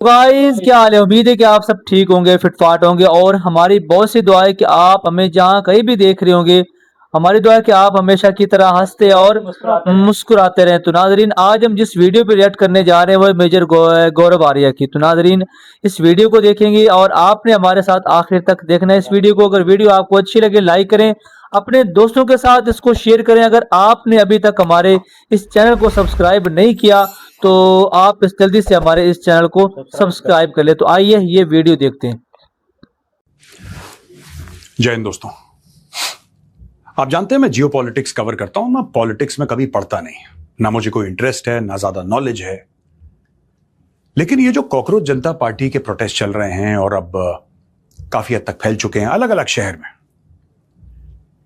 Guys क्या हाल है। उम्मीद है कि आप सब ठीक होंगे, फिट फाट होंगे और हमारी बहुत सी दुआ है कि आप हमें जहाँ कहीं भी देख रहे होंगे, हमारी दुआ है कि आप हमेशा की तरह हंसते और मुस्कुराते रहें। तो नाजरीन, आज हम जिस वीडियो पे रिएक्ट करने जा रहे हैं वो मेजर गौरव आर्या की। तो नाजरीन, इस वीडियो को देखेंगे और आपने हमारे साथ आखिर तक देखना है इस वीडियो को। अगर वीडियो आपको अच्छी लगे लाइक करें, अपने दोस्तों के साथ इसको शेयर करें। अगर आपने अभी तक हमारे इस चैनल को सब्सक्राइब नहीं किया तो आप इस जल्दी से हमारे इस चैनल को सब्सक्राइब कर ले। तो आइए ये वीडियो देखते हैं। जय हिंद दोस्तों, आप जानते हैं मैं जियो पॉलिटिक्स कवर करता हूं। मैं पॉलिटिक्स में कभी पढ़ता नहीं, ना मुझे कोई इंटरेस्ट है, ना ज्यादा नॉलेज है। लेकिन ये जो कॉकरोच जनता पार्टी के प्रोटेस्ट चल रहे हैं और अब काफी हद तक फैल चुके हैं अलग अलग शहर में,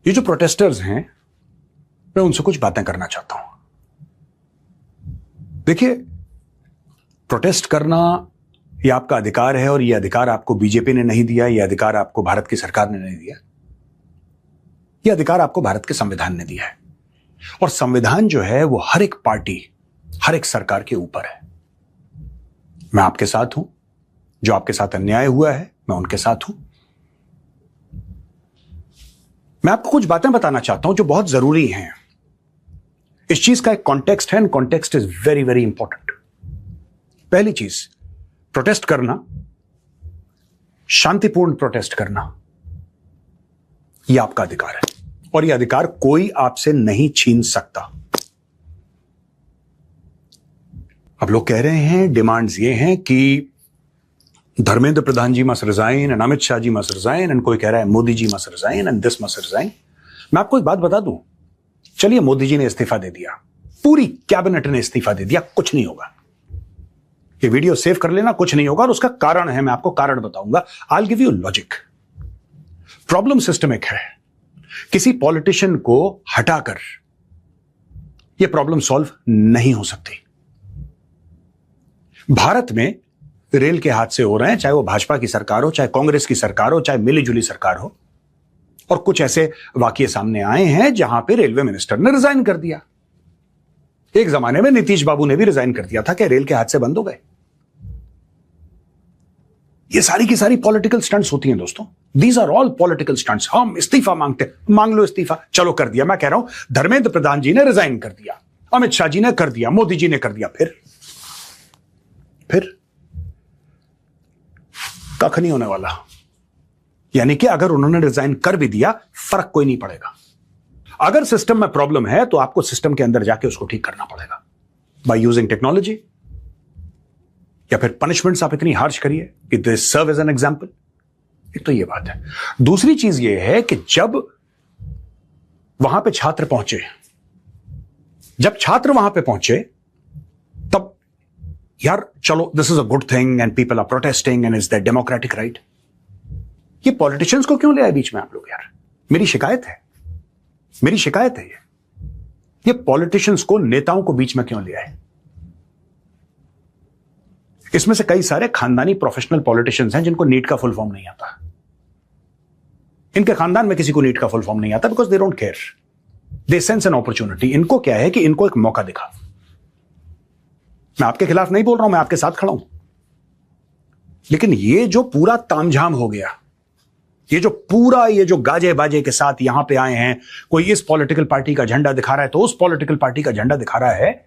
ये जो प्रोटेस्टर्स हैं मैं उनसे कुछ बातें करना चाहता हूं। देखिए, प्रोटेस्ट करना ये आपका अधिकार है और ये अधिकार आपको बीजेपी ने नहीं दिया, ये अधिकार आपको भारत की सरकार ने नहीं दिया, ये अधिकार आपको भारत के संविधान ने दिया है। और संविधान जो है वो हर एक पार्टी, हर एक सरकार के ऊपर है। मैं आपके साथ हूं, जो आपके साथ अन्याय हुआ है मैं उनके साथ हूं। मैं आपको कुछ बातें बताना चाहता हूं जो बहुत जरूरी हैं। इस चीज का एक कॉन्टेक्स्ट है, and context is very very important. पहली चीज, प्रोटेस्ट करना, शांतिपूर्ण प्रोटेस्ट करना, यह आपका अधिकार है और यह अधिकार कोई आपसे नहीं छीन सकता। अब लोग कह रहे हैं, डिमांड्स ये हैं कि Dharmendra Pradhan ji must resign and Amit Shah ji must resign, and कोई कह रहा है Modi ji must resign and this must resign. मैं आपको एक बात बता दूं, चलिए मोदी जी ने इस्तीफा दे दिया, पूरी कैबिनेट ने इस्तीफा दे दिया, कुछ नहीं होगा। ये वीडियो सेव कर लेना, कुछ नहीं होगा। और उसका कारण है, मैं आपको कारण बताऊंगा। I will give you logic. Problem systemic है। किसी पॉलिटिशियन को हटाकर यह प्रॉब्लम सॉल्व नहीं हो सकती। भारत में रेल के हादसे हो रहे हैं, चाहे वो भाजपा की सरकार हो, चाहे कांग्रेस की सरकार हो, चाहे मिलीजुली सरकार हो। और कुछ ऐसे वाकये सामने आए हैं जहां पे रेलवे मिनिस्टर ने रिजाइन कर दिया। एक जमाने में नीतीश बाबू ने भी रिजाइन कर दिया था कि रेल के हादसे बंद हो गए। ये सारी की सारी पॉलिटिकल स्टंट्स होती हैं दोस्तों। These are all political stunts. हम इस्तीफा मांगते, मांग लो इस्तीफा, चलो कर दिया। मैं कह रहा हूं, धर्मेंद्र प्रधान जी ने रिजाइन कर दिया, अमित शाह जी ने कर दिया, मोदी जी ने कर दिया, फिर कख नहीं होने वाला। यानी कि अगर उन्होंने रिजाइन कर भी दिया, फर्क कोई नहीं पड़ेगा। अगर सिस्टम में प्रॉब्लम है तो आपको सिस्टम के अंदर जाके उसको ठीक करना पड़ेगा, बाय यूजिंग टेक्नोलॉजी, या फिर पनिशमेंट्स आप इतनी हार्श करिए कि this serve as an example. एक तो ये बात है। दूसरी चीज ये है कि जब वहां पे छात्र पहुंचे, तब यार चलो, this is a good thing and people are protesting and is that democratic right. ये पॉलिटिशियंस को क्यों ले आए बीच में आप लोग यार? मेरी शिकायत है ये पॉलिटिशियंस को, नेताओं को बीच में क्यों ले आए? इसमें से कई सारे खानदानी प्रोफेशनल पॉलिटिशियंस हैं जिनको नीट का फुल फॉर्म नहीं आता। इनके खानदान में किसी को नीट का फुल फॉर्म नहीं आता, because they don't care, they sense an opportunity. इनको क्या है कि इनको एक मौका दिखा। मैं आपके खिलाफ नहीं बोल रहा हूं, मैं आपके साथ खड़ा हूं। लेकिन ये जो पूरा तामझाम हो गया, ये जो गाजे बाजे के साथ यहां पे आए हैं, कोई इस पॉलिटिकल पार्टी का झंडा दिखा रहा है तो उस पॉलिटिकल पार्टी का झंडा दिखा रहा है,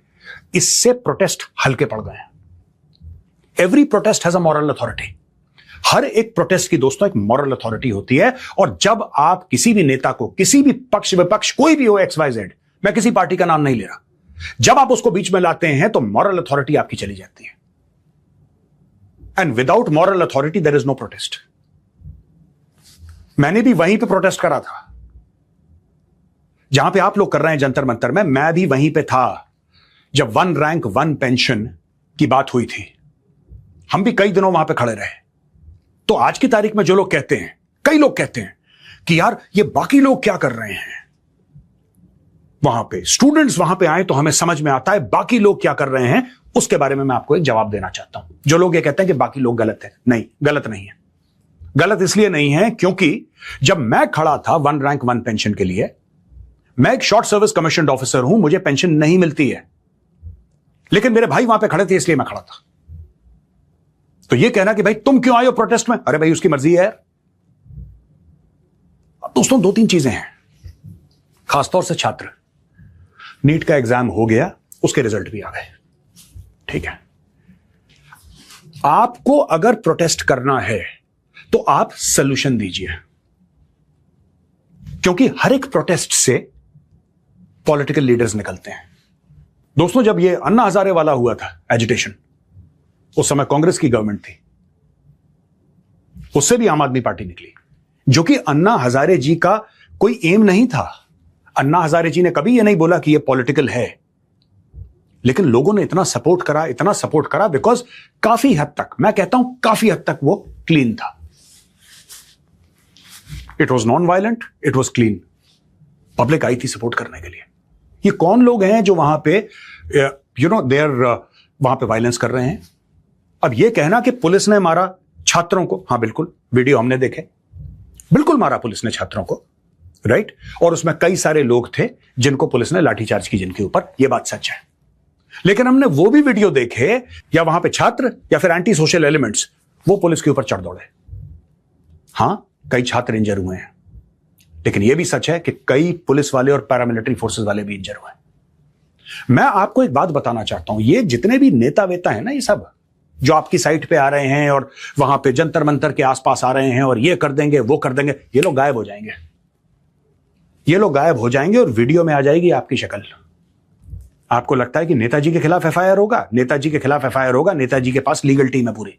इससे प्रोटेस्ट हल्के पड़ गए हैं। Every protest has a moral authority. हर एक प्रोटेस्ट की दोस्तों एक मॉरल अथॉरिटी होती है। और जब आप किसी भी नेता को, किसी भी पक्ष विपक्ष, कोई भी हो, XYZ, मैं किसी पार्टी का नाम नहीं ले रहा, जब आप उसको बीच में लाते हैं तो मॉरल अथॉरिटी आपकी चली जाती है। And without moral authority there is no protest. मैंने भी वहीं पे प्रोटेस्ट करा था जहां पे आप लोग कर रहे हैं जंतर मंतर में। मैं भी वहीं पे था जब 1 रैंक 1 पेंशन की बात हुई थी। हम भी कई दिनों वहां पे खड़े रहे। तो आज की तारीख में जो लोग कहते हैं, कई लोग कहते हैं कि यार ये बाकी लोग क्या कर रहे हैं, वहां पे स्टूडेंट्स वहां पे आए तो हमें समझ में आता है बाकी लोग क्या कर रहे हैं। उसके बारे में मैं आपको एक जवाब देना चाहता हूं। जो लोग ये कहते हैं कि बाकी लोग गलत है, नहीं, गलत नहीं है। गलत इसलिए नहीं है क्योंकि जब मैं खड़ा था 1 रैंक 1 पेंशन के लिए, मैं एक शॉर्ट सर्विस कमीशन्ड ऑफिसर हूं, मुझे पेंशन नहीं मिलती है, लेकिन मेरे भाई वहां पे खड़े थे इसलिए मैं खड़ा था। तो ये कहना कि भाई तुम क्यों आए हो प्रोटेस्ट में, अरे भाई उसकी मर्जी है यार। अब दोस्तों दो तीन चीजें हैं, खासतौर से छात्र, नीट का एग्जाम हो गया, उसके रिजल्ट भी आ गए, ठीक है। आपको अगर प्रोटेस्ट करना है तो आप सोल्यूशन दीजिए, क्योंकि हर एक प्रोटेस्ट से पॉलिटिकल लीडर्स निकलते हैं। दोस्तों जब ये अन्ना हजारे वाला हुआ था एजिटेशन, उस समय कांग्रेस की गवर्नमेंट थी, उससे भी आम आदमी पार्टी निकली, जो कि अन्ना हजारे जी का कोई एम नहीं था। अन्ना हजारे जी ने कभी यह नहीं बोला कि यह पॉलिटिकल है, लेकिन लोगों ने इतना सपोर्ट करा बिकॉज काफी हद तक, मैं कहता हूं काफी हद तक वो क्लीन था। It was non violent, it was clean, public आई थी सपोर्ट करने के लिए। ये कौन लोग हैं जो वहां पे देर वहां पे वायलेंस कर रहे हैं? अब ये कहना कि पुलिस ने मारा छात्रों को, हाँ बिल्कुल, वीडियो हमने देखे, बिल्कुल मारा पुलिस ने छात्रों को, राइट। और उसमें कई सारे लोग थे जिनको पुलिस ने लाठीचार्ज की जिनके ऊपर, यह बात सच है। लेकिन हमने वो भी वीडियो देखे या वहां पे छात्र या फिर एंटी सोशल एलिमेंट्स वो पुलिस के ऊपर चढ़ दौड़े। हां, कई छात्र इंजर हुए हैं, लेकिन यह भी सच है कि कई पुलिस वाले और पैरामिलिट्री फोर्सेस वाले भी इंजर हुए हैं। मैं आपको एक बात बताना चाहता हूं, ये जितने भी नेता वेता हैं ना, ये सब जो आपकी साइट पे आ रहे हैं और वहां पे जंतर मंतर के आसपास आ रहे हैं और ये कर देंगे वो कर देंगे, ये लोग गायब हो जाएंगे। ये लोग गायब हो जाएंगे और वीडियो में आ जाएगी आपकी शक्ल। आपको लगता है कि नेताजी के खिलाफ एफआईआर होगा, नेताजी के खिलाफ एफआईआर होगा, नेताजी के पास लीगल टीम है पूरी।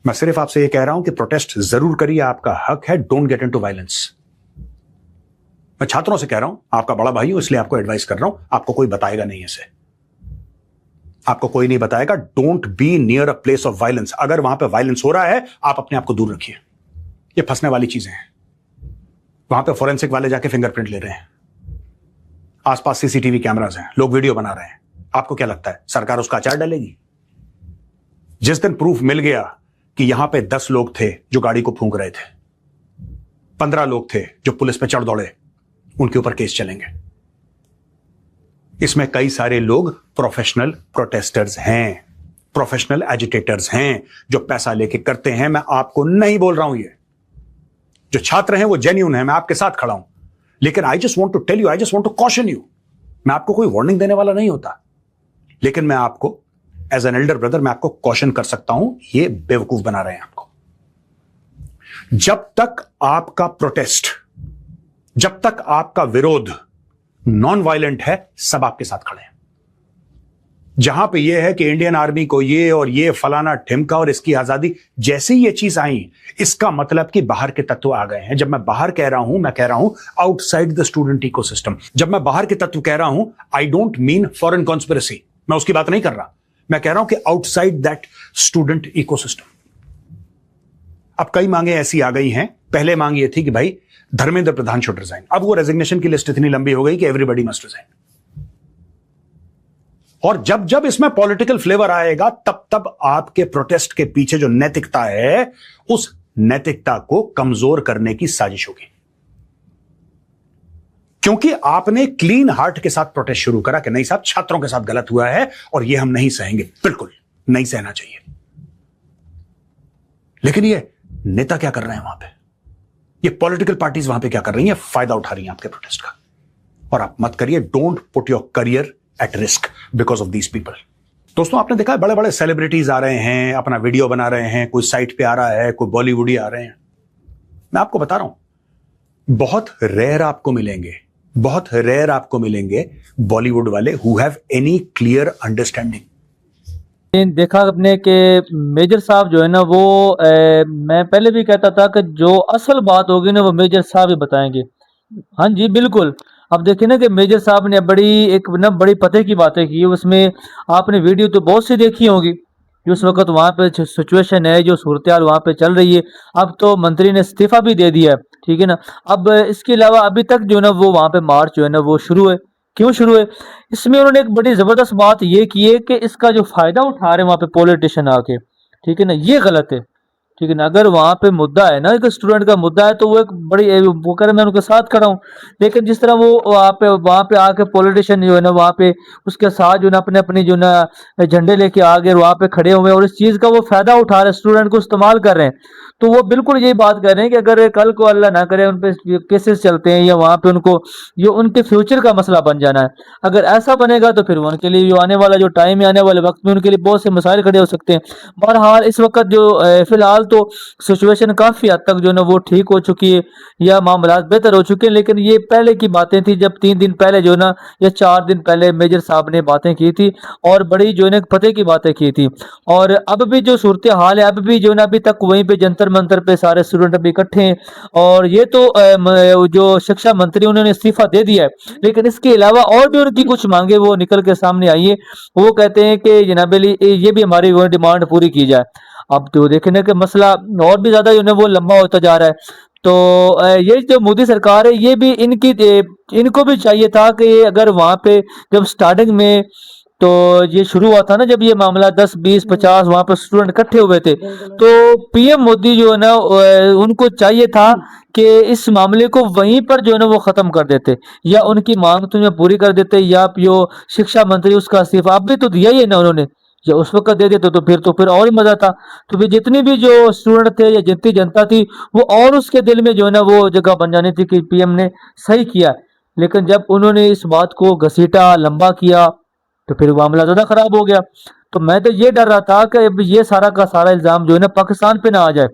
मैं सिर्फ आपसे यह कह रहा हूं कि प्रोटेस्ट जरूर करिए, आपका हक है, डोंट गेट इनटू वायलेंस। मैं छात्रों से कह रहा हूं, आपका बड़ा भाई हूं इसलिए आपको एडवाइस कर रहा हूं, आपको कोई बताएगा नहीं इसे, आपको कोई नहीं बताएगा। Don't be near a place of violence. अगर वहां पे वायलेंस हो रहा है, आप अपने आप को दूर रखिए। ये फंसने वाली चीजें हैं। वहां पे फोरेंसिक वाले जाके फिंगरप्रिंट ले रहे हैं, आसपास सीसीटीवी कैमरास हैं, लोग वीडियो बना रहे हैं। आपको क्या लगता है सरकार उसका अचार डालेगी? जिस दिन प्रूफ मिल गया कि यहां पे 10 लोग थे जो गाड़ी को फूंक रहे थे, 15 लोग थे जो पुलिस पे चढ़ दौड़े, उनके ऊपर केस चलेंगे। इसमें कई सारे लोग प्रोफेशनल प्रोटेस्टर्स हैं, प्रोफेशनल एजिटेटर्स हैं, जो पैसा लेके करते हैं। मैं आपको नहीं बोल रहा हूं, ये जो छात्र हैं वो जेन्युइन है, मैं आपके साथ खड़ा हूं, लेकिन I just want to tell you, I just want to caution you. मैं आपको कोई वार्निंग देने वाला नहीं होता, लेकिन मैं आपको एज एन एल्डर ब्रदर मैं आपको कॉशन कर सकता हूं, ये बेवकूफ बना रहे हैं आपको। जब तक आपका प्रोटेस्ट, जब तक आपका विरोध नॉन वायलेंट है, सब आपके साथ खड़े हैं। जहां पे ये है कि इंडियन आर्मी को ये और ये फलाना ठिमका और इसकी आजादी, जैसे ही ये चीज आई, इसका मतलब कि बाहर के तत्व आ गए हैं। जब मैं बाहर कह रहा हूं, मैं कह रहा हूं आउटसाइड द स्टूडेंट इकोसिस्टम। जब मैं बाहर के तत्व कह रहा हूं, I don't mean foreign conspiracy, मैं उसकी बात नहीं कर रहा, मैं कह रहा हूं कि आउटसाइड दैट स्टूडेंट इकोसिस्टम। अब कई मांगे ऐसी आ गई हैं। पहले मांग ये थी कि भाई धर्मेंद्र प्रधान शुड रिजाइन, अब वो रेजिग्नेशन की लिस्ट इतनी लंबी हो गई कि एवरीबॉडी मस्ट रिजाइन। और जब जब इसमें पॉलिटिकल फ्लेवर आएगा, तब तब आपके प्रोटेस्ट के पीछे जो नैतिकता है, उस नैतिकता को कमजोर करने की साजिश होगी। क्योंकि आपने क्लीन हार्ट के साथ प्रोटेस्ट शुरू करा कि नहीं साहब, छात्रों के साथ गलत हुआ है और ये हम नहीं सहेंगे, बिल्कुल नहीं सहना चाहिए। लेकिन ये नेता क्या कर रहे हैं वहां पे, ये पॉलिटिकल पार्टीज वहां पे क्या कर रही हैं? फायदा उठा रही हैं आपके प्रोटेस्ट का। और आप मत करिए, don't put your career at risk because of these people. दोस्तों आपने देखा है बड़े बड़े सेलिब्रिटीज आ रहे हैं, अपना वीडियो बना रहे हैं, कोई साइट पे आ रहा है, कोई बॉलीवुडी आ रहे हैं। मैं आपको बता रहा हूं, बहुत रेयर आपको मिलेंगे, बहुत रेयर आपको मिलेंगे बॉलीवुड वाले who have any clear understanding. देखा आपने कि मेजर साहब जो है ना वो मैं पहले भी कहता था कि जो असल बात होगी ना वो मेजर साहब ही बताएंगे। हाँ जी बिल्कुल। अब देखिए ना कि मेजर साहब ने बड़ी पते की बातें की, उसमें आपने वीडियो तो बहुत सी देखी होंगी। जो उस वक्त वहाँ पे सिचुएशन है, जो सूरत हाल वहाँ पे चल रही है। अब तो मंत्री ने इस्तीफा भी दे दिया है, ठीक है ना। अब इसके अलावा अभी तक जो है ना वो वहाँ पे मार्च जो है ना वो शुरू है। क्यों शुरू है? इसमें उन्होंने एक बड़ी जबरदस्त बात ये की है कि इसका जो फायदा उठा रहे हैं वहाँ पे पॉलिटिशियन आके, ठीक है ना, ये गलत है। ठीक है ना। अगर वहाँ पे मुद्दा है ना, एक स्टूडेंट का मुद्दा है, तो वो एक बड़ी वो करे मैं उनके साथ खड़ा हूँ। लेकिन जिस तरह वो वहाँ पे आके पॉलिटिशियन जो है ना, वहाँ पे उसके साथ जो है ना अपने अपनी जो है ना झंडे लेके आ गए, वहाँ पे खड़े हुए हैं और इस चीज़ का वो फायदा उठा रहे हैं, स्टूडेंट को इस्तेमाल कर रहे हैं। तो वो बिल्कुल यही बात कर रहे हैं कि अगर कल को अल्लाह ना करे उन पे केसेस चलते हैं या वहाँ पे उनको ये उनके फ्यूचर का मसला बन जाना है। अगर ऐसा बनेगा तो फिर वो उनके लिए जो आने वाला जो टाइम है, आने वाले वक्त में उनके लिए बहुत से मसाइल खड़े हो सकते हैं। बहरहाल इस वक्त जो फिलहाल तो सिचुएशन काफ़ी हद तक जो है ना वो ठीक हो चुकी है या मामलात बेहतर हो चुके हैं। लेकिन ये पहले की बातें थी, जब 3 दिन पहले जो है ना या 4 दिन पहले मेजर साहब ने बातें की थी और बड़ी जो है ना पते की बातें की थी। और अब भी जो सूरत हाल है, अब भी जो है ना अभी तक वहीं पे जंतर मंतर पे सारे स्टूडेंट अभी इकट्ठे हैं। और ये तो जो शिक्षा मंत्री उन्होंने इस्तीफा दे दिया है, लेकिन इसके अलावा और भी उनकी कुछ मांगे वो निकल के सामने आई है। वो कहते हैं कि जनाब अली ये भी हमारी वो डिमांड पूरी की जाए। अब तो देखने का मसला और भी ज्यादा जो है वो लंबा होता जा रहा है। तो ये जो मोदी सरकार है, ये भी इनको भी चाहिए था कि ये अगर वहां पे जब स्टार्टिंग में तो ये शुरू हुआ था ना, जब ये मामला 10 20 50 वहां पर स्टूडेंट इकट्ठे हुए थे, तो पीएम मोदी जो है ना उनको चाहिए था कि इस मामले को वहीं पर जो है ना वो खत्म कर देते या उनकी मांग तो पूरी कर देते, या जो शिक्षा मंत्री उसका इस्तीफा अब भी तो दिया ही है ना उन्होंने, या उस वक्त दे देते तो फिर और ही मजा था। तो फिर जितनी भी जो स्टूडेंट थे या जितनी जनता थी वो और उसके दिल में जो है ना वो जगह बन जानी थी कि पीएम ने सही किया। लेकिन जब उन्होंने इस बात को घसीटा लंबा किया तो फिर मामला ज़्यादा ख़राब हो गया। तो मैं तो ये डर रहा था कि अब ये सारा का सारा इल्ज़ाम जो है ना पाकिस्तान पे ना आ जाए।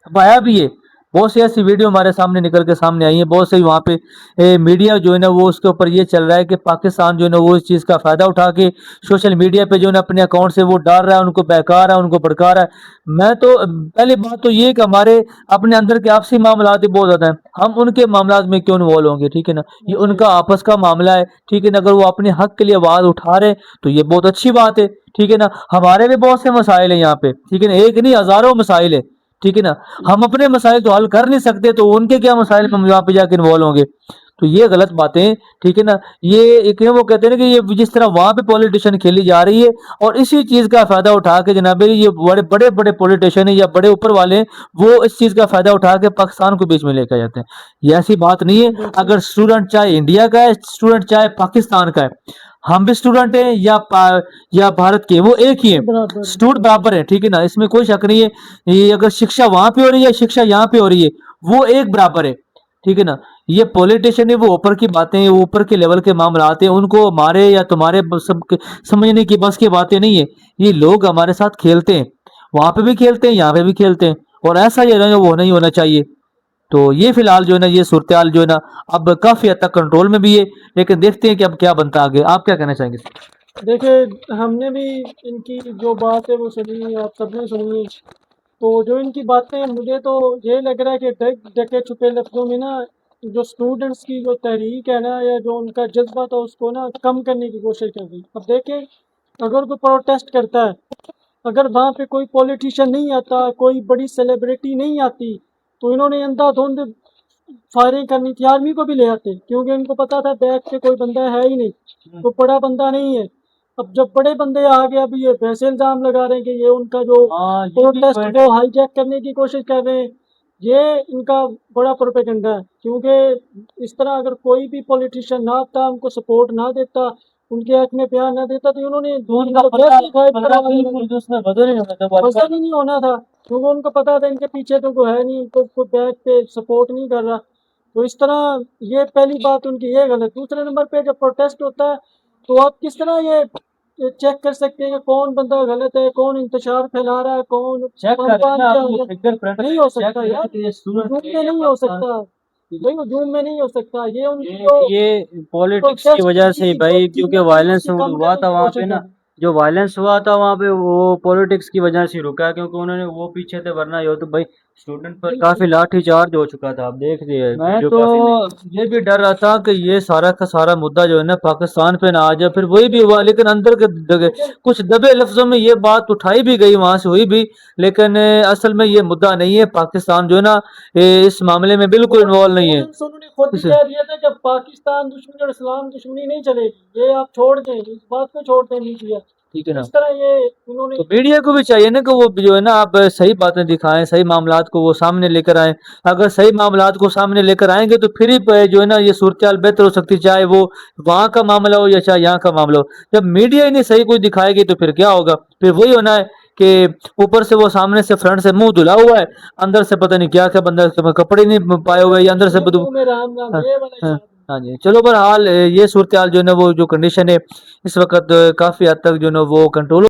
अब आया भी है। बहुत सी ऐसी वीडियो हमारे सामने निकल के सामने आई है, बहुत से वहाँ पे मीडिया जो है ना वो उसके ऊपर ये चल रहा है कि पाकिस्तान जो है ना वो इस चीज़ का फ़ायदा उठा के सोशल मीडिया पे जो है ना अपने अकाउंट से वो डाल रहा है, उनको बहका रहा है, उनको भड़का रहा है। मैं तो पहली बात तो ये कि हमारे अपने अंदर के आपसी मामलात ही बहुत ज़्यादा हैं, हम उनके मामलात में क्यों इन्वॉल्व होंगे, ठीक है ना। ये उनका आपस का मामला है, ठीक है ना। अगर वो अपने हक के लिए आवाज़ उठा रहे तो ये बहुत अच्छी बात है, ठीक है ना। हमारे भी बहुत से मसाइल हैं यहाँ पे, ठीक है ना, एक नहीं हज़ारों मसाइल है, ठीक है ना। हम अपने मसाइल तो हल कर नहीं सकते तो उनके क्या मसाइल में हम वहाँ पे जाके इन्वॉल्व होंगे। तो ये गलत बातें, ठीक है ना। ये एक वो कहते हैं ना कि ये जिस तरह वहाँ पे पॉलिटिशियन खेली जा रही है और इसी चीज़ का फ़ायदा उठा के जनाब ये बड़े बड़े बड़े पॉलिटिशियन या बड़े ऊपर वाले वो इस चीज़ का फ़ायदा उठा के पाकिस्तान को बीच में लेकर जाते हैं। ये ऐसी बात नहीं है। अगर स्टूडेंट चाहे इंडिया का है, स्टूडेंट चाहे पाकिस्तान का है, हम भी स्टूडेंट हैं या भारत के, वो एक ही है, स्टूडेंट बराबर है, ठीक है ना। इसमें कोई शक नहीं है। ये अगर शिक्षा वहां पे हो रही है शिक्षा यहाँ पे हो रही है, वो एक बराबर है, ठीक है ना। ये पॉलिटिशियन है वो ऊपर की बातें, वो ऊपर के लेवल के मामला आते हैं, उनको हमारे या तुम्हारे सब समझने की बस की बातें नहीं है। ये लोग हमारे साथ खेलते हैं, वहां पे भी खेलते हैं, यहाँ पे भी खेलते हैं, और ऐसा ये ना वो नहीं होना चाहिए। तो ये फिलहाल जो है ना ये सूरत-हाल जो है ना अब काफ़ी हद तक कंट्रोल में भी है, लेकिन देखते हैं कि अब क्या बनता है आगे। आप क्या कहना चाहेंगे? देखिए, हमने भी इनकी जो बात है वो सुनी, आप सबने सुनी। तो जो इनकी बातें हैं, मुझे तो ये लग रहा है कि ढके छुपे लफ्ज़ों में ना जो स्टूडेंट्स की जो तहरीक है ना या जो उनका जज्बा था उसको ना कम करने की कोशिश कर रही। अब देखें, अगर कोई प्रोटेस्ट करता है, अगर वहाँ पे कोई पॉलिटिशियन नहीं आता, कोई बड़ी सेलिब्रिटी नहीं आती, तो इन्होंने अंधाधुंध फायरिंग करनी थी, आर्मी को भी ले आते, क्योंकि इनको पता था बैक पे कोई बंदा है ही नहीं, तो बड़ा बंदा नहीं है। अब जब बड़े बंदे आ गए, अभी ये वैसे इल्ज़ाम लगा रहे हैं कि ये उनका जो हाँ, ये भी प्रोटेस्ट पॉइंट वो हाईजैक करने की कोशिश कर रहे हैं। ये इनका बड़ा प्रोपेगेंडा है, क्योंकि इस तरह अगर कोई भी पॉलिटिशियन ना आता, उनको सपोर्ट ना देता, उनके हक में बयान ना देता, तो इन्होंने तो उनका वैसे ही गायब करा देना बिल्कुल जो उसमें बदल नहीं होना था पसंद ही नहीं होना था, क्योंकि उनको पता था इनके पीछे तो कोई है नहीं, इनको कोई बैक पे सपोर्ट नहीं कर रहा। तो इस तरह ये पहली बात उनकी ये गलत। दूसरे नंबर पे जब प्रोटेस्ट होता है तो आप किस तरह ये चेक कर सकते हैं कि कौन बंदा गलत है, कौन इंतशार फैला रहा है, कौन चेक कौन करें कौन ना, क्या आप हो वो गया? फिंगरप्रिंट नहीं हो चेक सकता करें यार, कि ये स्टूडेंट जूम थे में या नहीं हो पाकिस्तान सकता भाई, वो जूम में नहीं हो सकता। ये उनकी ये जो ये पॉलिटिक्स की प्रोटेस्ट वजह की से ही जो भाई, क्योंकि कीमत है वायलेंस उसकी कम हुआ करने था की वहाँ कोशिश पे कर ना, रहे हैं। जो वायलेंस हुआ था वहाँ पे वो पॉलिटिक्स की वजह से रुका, क्योंकि उन्होंने वो पीछे थे, वरना ये तो भाई स्टूडेंट पर काफी लाठी चार्ज हो चुका था। आप देख लिए मैं बिल्कुल तो ये भी डर रहा था कि ये सारा का सारा मुद्दा जो है ना पाकिस्तान पे ना आ जाए, फिर वही भी हुआ। लेकिन अंदर के लेकिन कुछ दबे लफ्जों में ये बात उठाई भी गई, वहां से हुई भी, लेकिन असल में ये मुद्दा नहीं है। पाकिस्तान जो है ना इस मामले में बिल्कुल इन्वॉल्व नहीं है। उन्होंने खुद ही इस कह दिया था जब पाकिस्तान दुश्मनी और इस्लाम दुश्मनी नहीं चलेगी, ये आप छोड़ दें, इस बात को छोड़ दें मीडिया। ठीक है ना। इस तरह ये उन्होंने तो मीडिया को भी चाहिए ना कि वो जो है ना आप सही बातें दिखाएं, सही मामलात को वो सामने लेकर आएं। अगर सही मामलात को सामने लेकर आएंगे तो फिर ही जो है ना ये सूरत बेहतर हो सकती है, चाहे वो वहाँ का मामला हो या चाहे यहाँ का मामला हो। जब मीडिया ही नहीं सही कुछ दिखाएगी तो फिर क्या होगा, फिर वही होना है कि ऊपर से वो सामने से फ्रंट से मुंह धुला हुआ है, अंदर से पता नहीं क्या क्या बंदा कपड़े नहीं पाए हुए या अंदर से बदबू। मुंह में राम राम हाँ, ये वाला हाँ, हिसाब है। हाँ जी। चलो बहरहाल ये सूरत हाल जो है ना वो जो कंडीशन है इस वक्त काफी हद तक जो है ना वो कंट्रोल